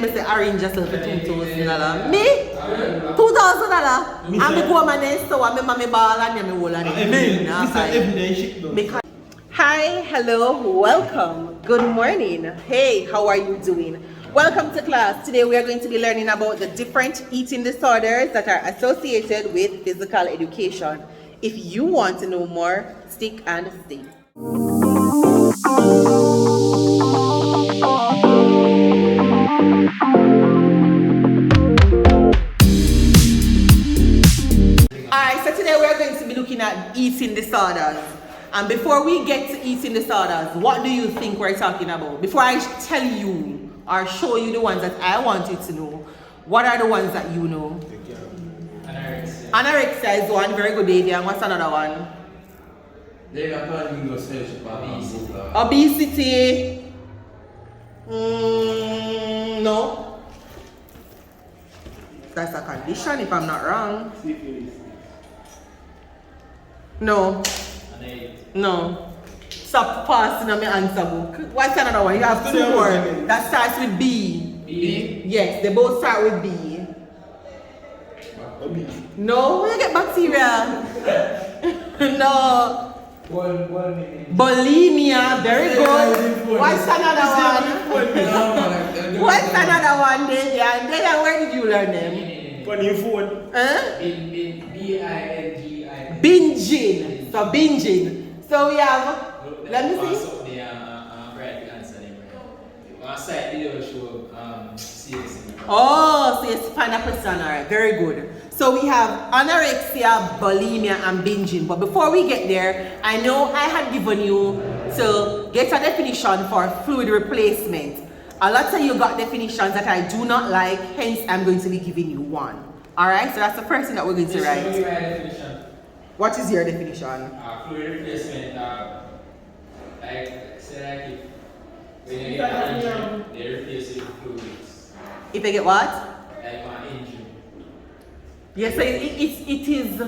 I say arrange yourself for $2,000. Me? $2,000? And me go my next store, me mommy ball and me whole and Hi, hello, welcome. Good morning. Hey, how are you doing? Welcome to class. Today we are going to be learning about the different eating disorders that are associated with physical education. If you want to know more, stick and stay. Alright, so today we are going to be looking at eating disorders. And before we get to eating disorders, what do you think we're talking about? Before I tell you or show you the ones that I want you to know, what are the ones that you know? Anorexia. Anorexia is one, very good idea. And what's another one? Obesity. No. That's a condition if I'm not wrong. No. No. Stop passing on my answer book. What's another one? You have two more. That starts with B. B? Yes, they both start with B. No, you get bacteria. No. Bulimia, very good. What's another one? What's another one, Delia? Delia, where did you learn them? On your phone. Huh? B-I-N-G-I. Binging. So binging. So we have, let me see. Oh, so you find a person, alright, very good. So we have anorexia, bulimia, and binging. But before we get there, I know I had given you to get a definition for fluid replacement. A lot of you got definitions that I do not like, hence I'm going to be giving you one. Alright, so that's the first thing that we're going to write. What is your definition? Fluid replacement, when you get an injury, they replace it with fluids. If I get what? Like an injury. Yes, so it is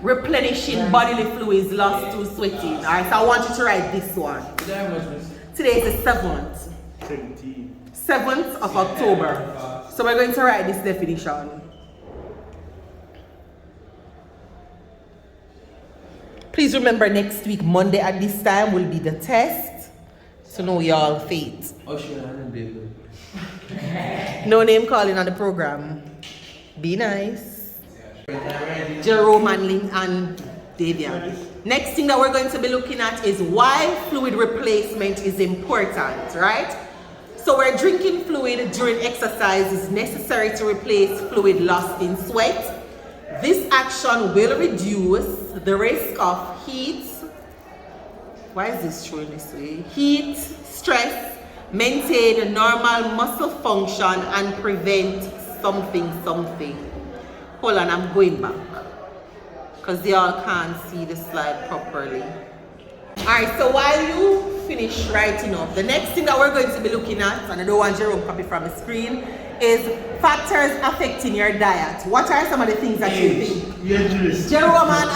replenishing bodily fluids lost to sweating. Alright, so I want you to write this one. Today is the 7th. 7th of October. So we're going to write this definition. Please remember next week, Monday at this time, will be the test. So know y'all fate. No name calling on the program. Be nice. Jerome and Davian. Next thing that we're going to be looking at is why fluid replacement is important, right? So we're drinking fluid during exercise is necessary to replace fluid lost in sweat. This action will reduce the risk of heat. Why is this showing this way? Heat, stress, maintain normal muscle function, and prevent something. Hold on, I'm going back because y'all can't see the slide properly. Alright, so while you finish writing up, the next thing that we're going to be looking at, and I don't want Jerome to copy from the screen, is factors affecting your diet. What are some of the things that you think? Jerome and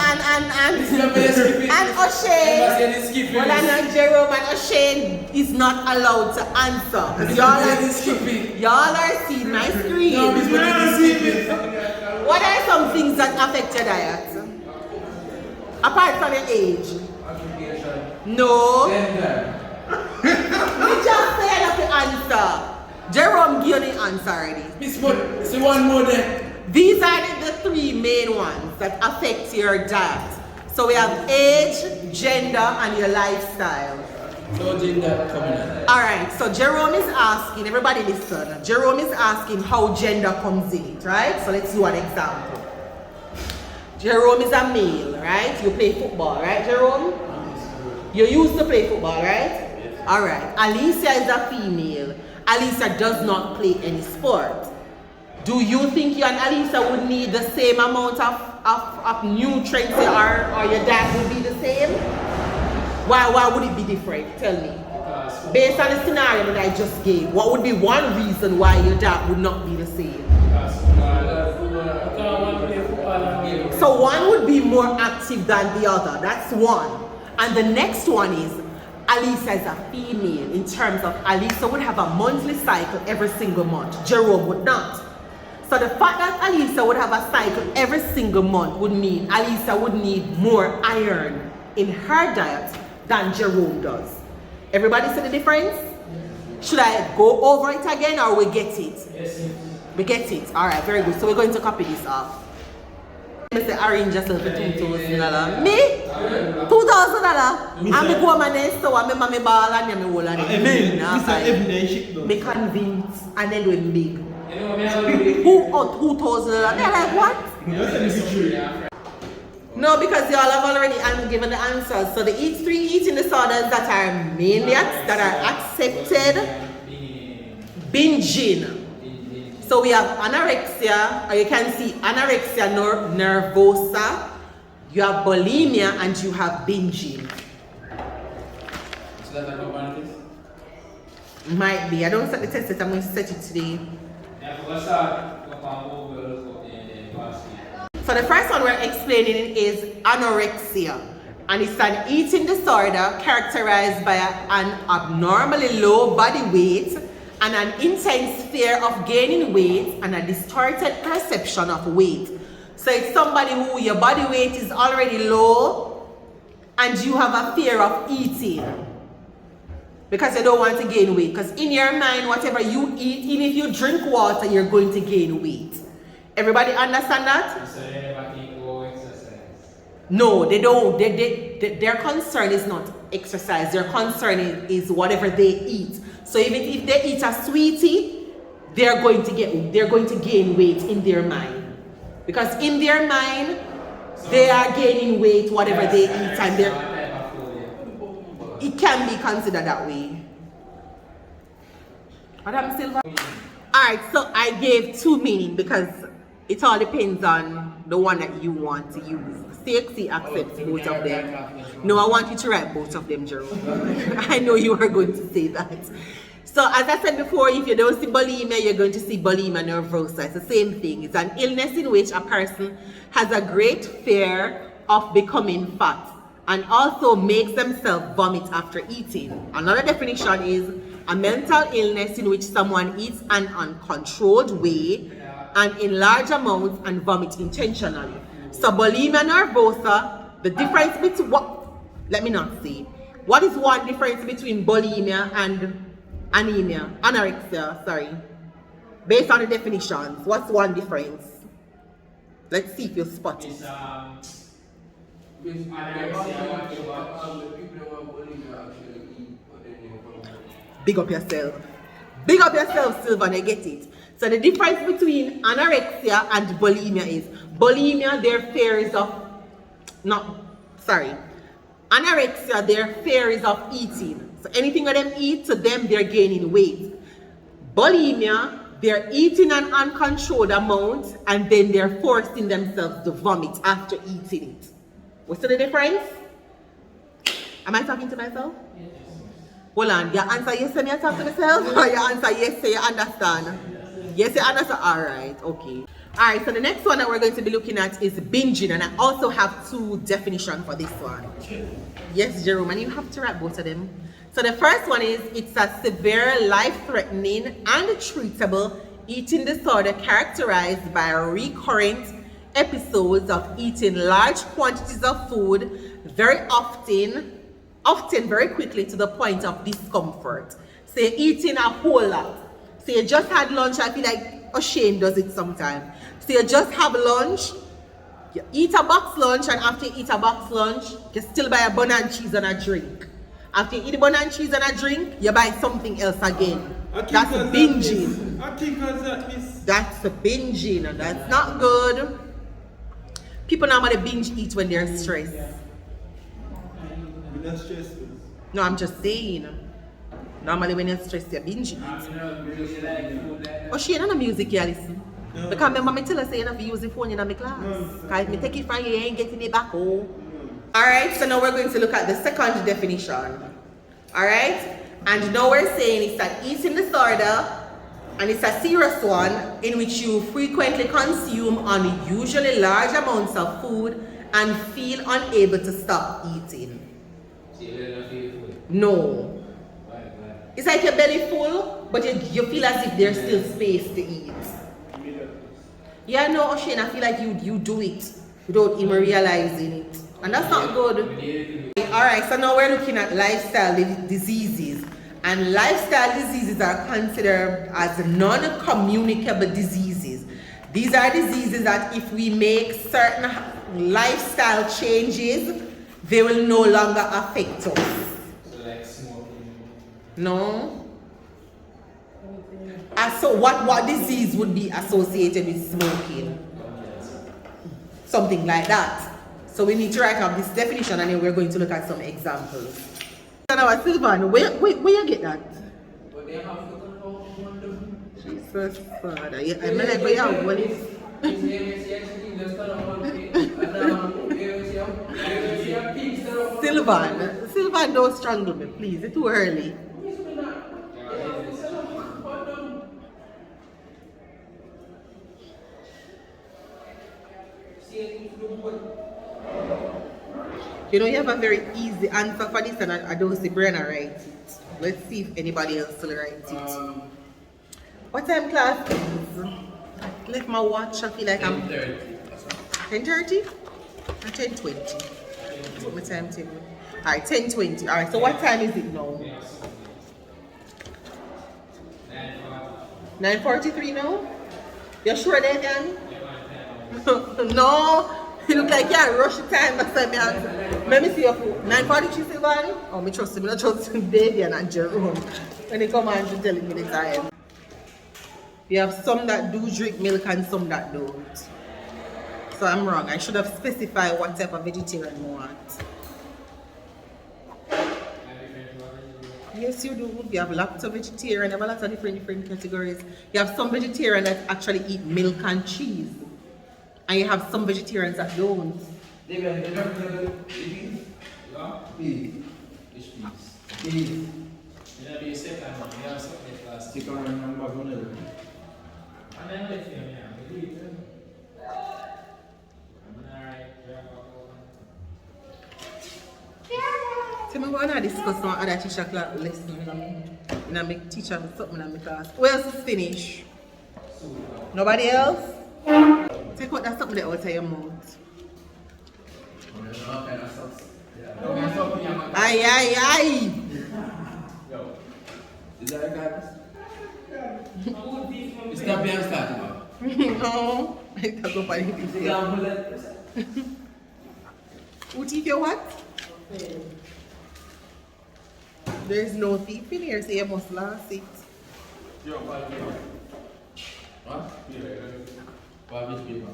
O'Shane. Well, I know Jerome and O'Shane is not allowed to answer. Y'all are seeing my screen. What are some things that affect your diet? Apart from your age? No. We just said up the answer. Jerome give you the answer already. See one more there. These are the 3 main ones that affect your diet. So we have age, gender, and your lifestyle. So gender coming in. Alright, so Jerome is asking, everybody listen. Jerome is asking how gender comes in it, right? So let's do an example. Jerome is a male, right? You play football, right, Jerome? You used to play football, right? Yes. Alright, Alicia is a female. Alicia does not play any sport. Do you think you and Alicia would need the same amount of nutrients or your diet would be the same? Why would it be different? Tell me. Based on the scenario that I just gave, what would be one reason why your diet would not be the same? So one would be more active than the other. That's one. And the next one is Alisa is a female in terms of Alisa would have a monthly cycle every single month. Jerome would not. So the fact that Alisa would have a cycle every single month would mean Alisa would need more iron in her diet than Jerome does. Everybody see the difference? Should I go over it again or we get it? Yes. We get it. Alright, very good. So we're going to copy this off. I say arrange yourself for $2,000. Me? $2,000? And me go my next store and me mommy ball and me whole and me. Me convinced and then doing big. You know, me have a big- Who out $2,000? They're like, what? No, because y'all have already given the answers. So the eating disorders that are maniacs, that are accepted, binging. So we have anorexia, or you can see anorexia nervosa, you have bulimia, and you have binging. So that I come on this? Might be. I don't set the test yet, I'm going to set it today. So the first one we're explaining is anorexia, and it's an eating disorder characterized by an abnormally low body weight and an intense fear of gaining weight and a distorted perception of weight. So it's somebody who your body weight is already low and you have a fear of eating because you don't want to gain weight. Because in your mind, whatever you eat, even if you drink water, you're going to gain weight. Everybody understand that? So they never keep go exercise. No, they don't. Their concern is not exercise. Their concern is whatever they eat. So even if they eat a sweetie, they're going to gain weight in their mind. Because in their mind, they are gaining weight whatever they eat, and it can be considered that way. Madam Silva? Alright, so I gave two meanings because it all depends on the one that you want to use. CXC accepts both of them. No, I want you to write both of them, Jerome. I know you are going to say that. So as I said before, if you don't see bulimia, you're going to see bulimia nervosa. It's the same thing. It's an illness in which a person has a great fear of becoming fat and also makes themselves vomit after eating. Another definition is a mental illness in which someone eats an uncontrolled way and in large amounts and vomit intentionally. So bulimia nervosa, the difference between what is one difference between bulimia and anorexia, sorry. Based on the definitions, what's one difference? Let's see if you spot it. It's Big up yourself. Big up yourself, Sylvan, I get it. So the difference between anorexia and bulimia is bulimia, their fear is of anorexia, their fear is of eating. So anything that them eat, to them they're gaining weight. Bulimia, they're eating an uncontrolled amount and then they're forcing themselves to vomit after eating it. What's the difference? Am I talking to myself? Yes. Hold on, your answer yes, say me I talk to myself? Or your answer yes, say you understand? Yes, you understand? Alright, okay. Alright, so the next one that we're going to be looking at is binging, and I also have two definitions for this one. Yes, Jerome, and you have to write both of them. So the first one is, it's a severe, life-threatening and treatable eating disorder characterized by recurrent episodes of eating large quantities of food very often very quickly to the point of discomfort. So you're eating a whole lot. So you just had lunch, I feel like O'Shane does it sometimes. So you just have lunch, you eat a box lunch, and after you eat a box lunch, you still buy a bun and cheese and a drink. After you eat a bun and cheese and a drink, you buy something else again. That's binging. That's binging, and that's not good. People normally binge eat when they're stressed. No, I'm just saying. Normally when you're stressed, you binge eat. Oh, she ain't no music you listen. No. Because remember me tell her say you have to use the phone in my class. Because if me take it from you, you ain't getting it back home. Alright, so now we're going to look at the second definition. Alright? And now we're saying it's an eating disorder, and it's a serious one in which you frequently consume unusually large amounts of food and feel unable to stop eating. See, you don't feel food. No. It's like your belly full, but you feel as if there's still space to eat. Yeah, no, Shane, I feel like you do it without even realizing it. And that's not good. Alright, so now we're looking at lifestyle diseases. And lifestyle diseases are considered as non-communicable diseases. These are diseases that if we make certain lifestyle changes, they will no longer affect us. So like smoking. No? So what disease would be associated with smoking? Something like that. So we need to write up this definition and then we're going to look at some examples. So now, Sylvan, where you get that? Jesus, Father. I'm like, where you what is? Sylvan, don't strangle me, please. It's too early. You know, you have a very easy answer for this, and I don't see Brenna write it. Let's see if anybody else will write it. What time class is? I left my watch. I feel like I'm 10:30 or 10:20. That's what my timetable. Alright, 10:20. Alright, so what time is it now? 9:43 now? You're sure they can? No. You look like you're rush the time. That's why let me see your food. 9:43 Sylvan? Oh, me trust him. I trust Davian and Jerome. When they come and telling me the time. You have some that do drink milk and some that don't. So I'm wrong. I should have specified what type of vegetarian you want. Yes, you do. You have lots of vegetarian. You have a lot of different categories. You have some vegetarian that actually eat milk and cheese. And you have some vegetarians that don't. So I'm going to discuss some other teacher class lesson. And I make teacher something in my class. Who else is finished? Nobody else? Take out that something out of your mouth. Aye. Is that guys? It's not being started. No. I can't go find it. Who teeth your what? There's no thief in here, so you must last it. What? What paper?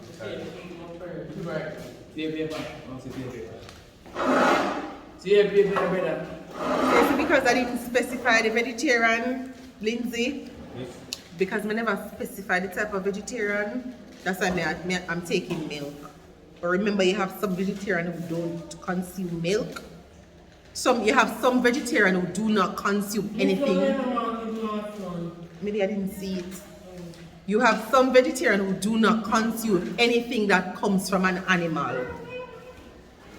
See paper, brother. It's because I didn't specify the vegetarian, Lindsay. Because I never specified the type of vegetarian. That's why I'm taking milk. But remember, you have some vegetarian who don't consume milk. You have some vegetarian who do not consume anything. Maybe I didn't see it. You have some vegetarian who do not consume anything that comes from an animal.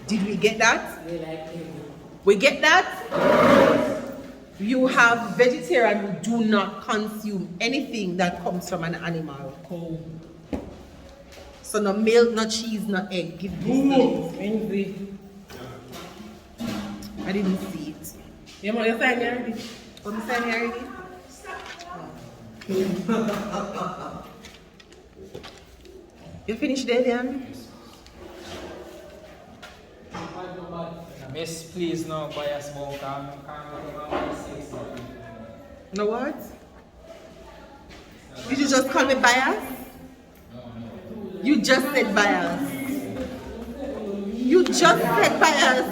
Did we get that? We get that? You have vegetarian who do not consume anything that comes from an animal. So no milk, no cheese, no egg. Give this. I didn't see it. You want to sign here already? What am I saying here already? You finished, Davian? Miss, please no buy a smoke. No what? Did you just call me bias? You just said bias. You just said bias.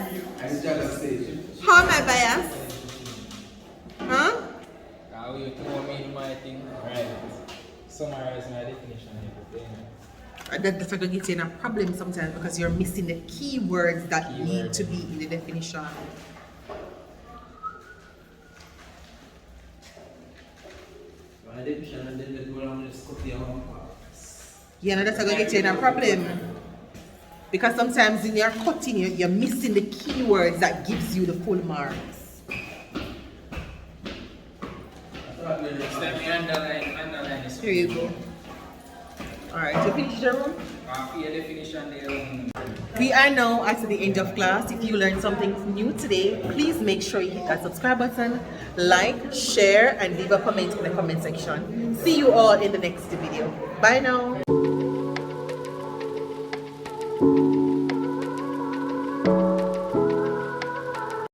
How am I biased? Huh? You told me my thing. Right. Summarize my definition and everything. That's going to get you in a problem sometimes because you're missing the keywords that need to be in the definition. Yeah, no, that's going to get you in a problem. Because sometimes in your cutting, you're missing the keywords that gives you the full marks. Step me underline this. Here you go. Alright, you finished your room? Here definition there. We are now at the end of class. If you learned something new today, please make sure you hit that subscribe button, like, share, and leave a comment in the comment section. See you all in the next video. Bye now.